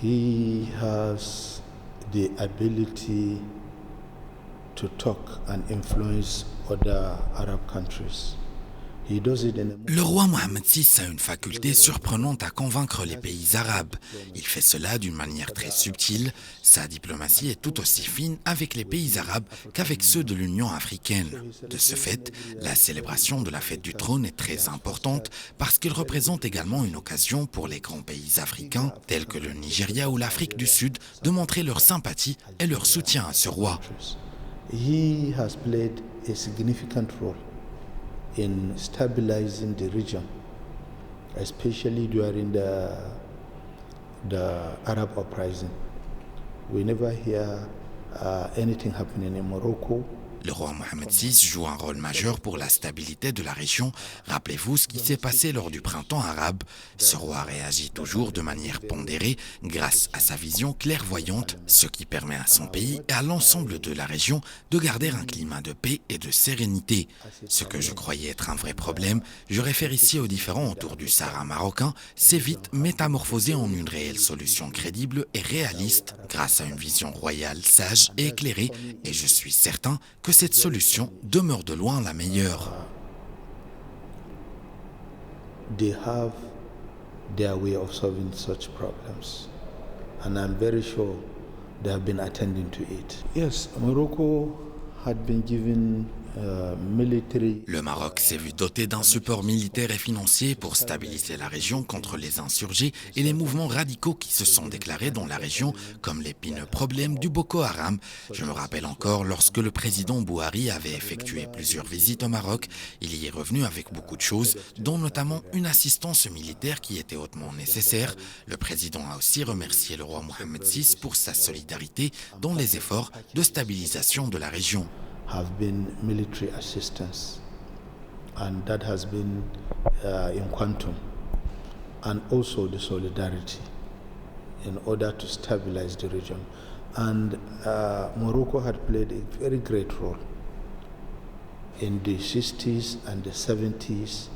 He has the ability to talk and influence other Arab countries. Le roi Mohammed VI a une faculté surprenante à convaincre les pays arabes. Il fait cela d'une manière très subtile. Sa diplomatie est tout aussi fine avec les pays arabes qu'avec ceux de l'Union africaine. De ce fait, la célébration de la fête du trône est très importante parce qu'elle représente également une occasion pour les grands pays africains, tels que le Nigeria ou l'Afrique du Sud, de montrer leur sympathie et leur soutien à ce roi. He has played a significant role in stabilizing the region, especially during the Arab uprising. We never hear anything happening in Morocco. Le roi Mohammed VI joue un rôle majeur pour la stabilité de la région. Rappelez-vous ce qui s'est passé lors du printemps arabe. Ce roi réagit toujours de manière pondérée grâce à sa vision clairvoyante, ce qui permet à son pays et à l'ensemble de la région de garder un climat de paix et de sérénité. Ce que je croyais être un vrai problème, je réfère ici aux différends autour du Sahara marocain, s'est vite métamorphosé en une réelle solution crédible et réaliste grâce à une vision royale, sage et éclairée, et je suis certain que cette solution demeure de loin la meilleure. They have their way of solving such problems, and I'm very sure they have been attending to it. Yes, Morocco had been given military. Le Maroc s'est vu doté d'un support militaire et financier pour stabiliser la région contre les insurgés et les mouvements radicaux qui se sont déclarés dans la région, comme l'épineux problème du Boko Haram. Je me rappelle encore lorsque le président Bouhari avait effectué plusieurs visites au Maroc, il y est revenu avec beaucoup de choses, dont notamment une assistance militaire qui était hautement nécessaire. Le président a aussi remercié le roi Mohammed VI pour sa solidarité dans les efforts de stabilisation de la région. Have been military assistance, and that has been in quantum, and also the solidarity in order to stabilize the region. And Morocco had played a very great role in the 60s and the 70s,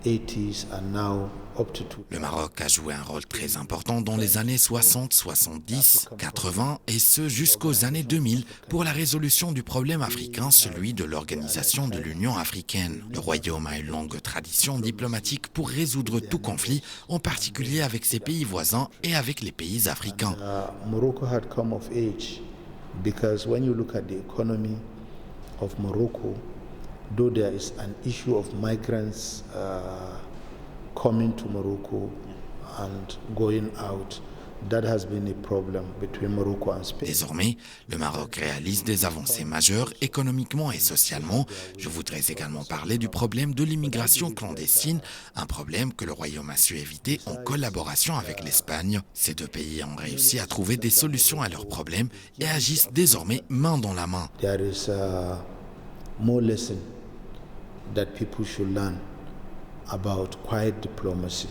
80s, and now up to Le Maroc a joué un rôle très important dans les années 60, 70, 80 et ce jusqu'aux années 2000 pour la résolution du problème africain, celui de l'organisation de l'Union africaine. Le royaume a une longue tradition diplomatique pour résoudre tout conflit, en particulier avec ses pays voisins et avec les pays africains. Morocco had come of age because when you look at the economy of Morocco, though there is an issue of migrants coming to Morocco and going out, that has been a problem between Morocco and Spain. Désormais, le Maroc réalise des avancées majeures économiquement et socialement. Je voudrais également parler du problème de l'immigration clandestine, un problème que le Royaume a su éviter en collaboration avec l'Espagne. Ces deux pays ont réussi à trouver des solutions à leurs problèmes et agissent désormais main dans la main. There is more lesson that people should learn about quiet diplomacy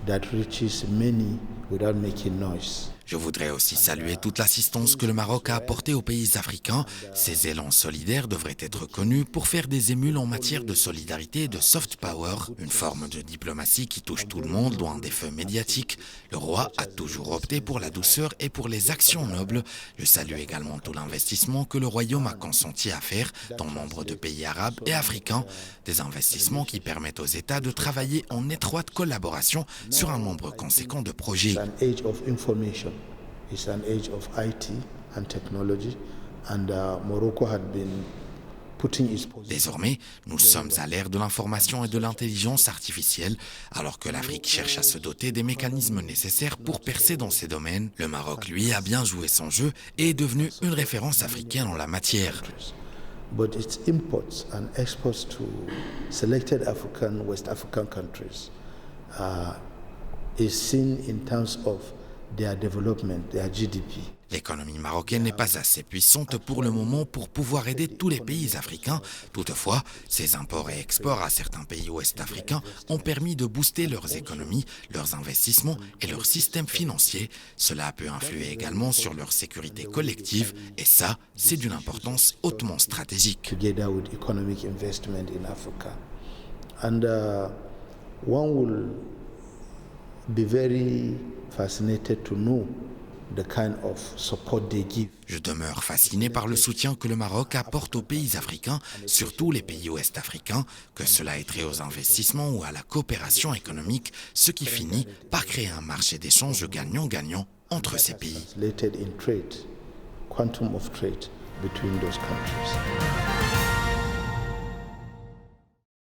that reaches many without making noise. Je voudrais aussi saluer toute l'assistance que le Maroc a apportée aux pays africains. Ces élans solidaires devraient être connus pour faire des émules en matière de solidarité et de soft power, une forme de diplomatie qui touche tout le monde loin des feux médiatiques. Le roi a toujours opté pour la douceur et pour les actions nobles. Je salue également tout l'investissement que le royaume a consenti à faire dans nombre de pays arabes et africains, des investissements qui permettent aux États de travailler en étroite collaboration sur un nombre conséquent de projets. It's an age of IT and technology, and Morocco had been putting its position. Désormais, nous sommes à l'ère de l'information et de l'intelligence artificielle. Alors que l'Afrique cherche à se doter des mécanismes nécessaires pour percer dans ces domaines, le Maroc, lui, a bien joué son jeu et est devenu une référence africaine en la matière. But its imports and exports to selected West African countries is seen in terms of their development, their GDP. L'économie marocaine n'est pas assez puissante pour le moment pour pouvoir aider tous les pays africains. Toutefois, ces imports et exports à certains pays ouest-africains ont permis de booster leurs économies, leurs investissements et leur système financier. Cela peut influer également sur leur sécurité collective et ça, c'est d'une importance hautement stratégique. Together with economic investment in Africa. And one will be very fascinated to know the kind of support they give. Je demeure fasciné par le soutien que le Maroc apporte aux pays africains, surtout les pays ouest-africains, que cela ait trait aux investissements ou à la coopération économique, ce qui finit par créer un marché d'échange gagnant-gagnant entre ces pays. Translated in trade, quantum of trade between those countries.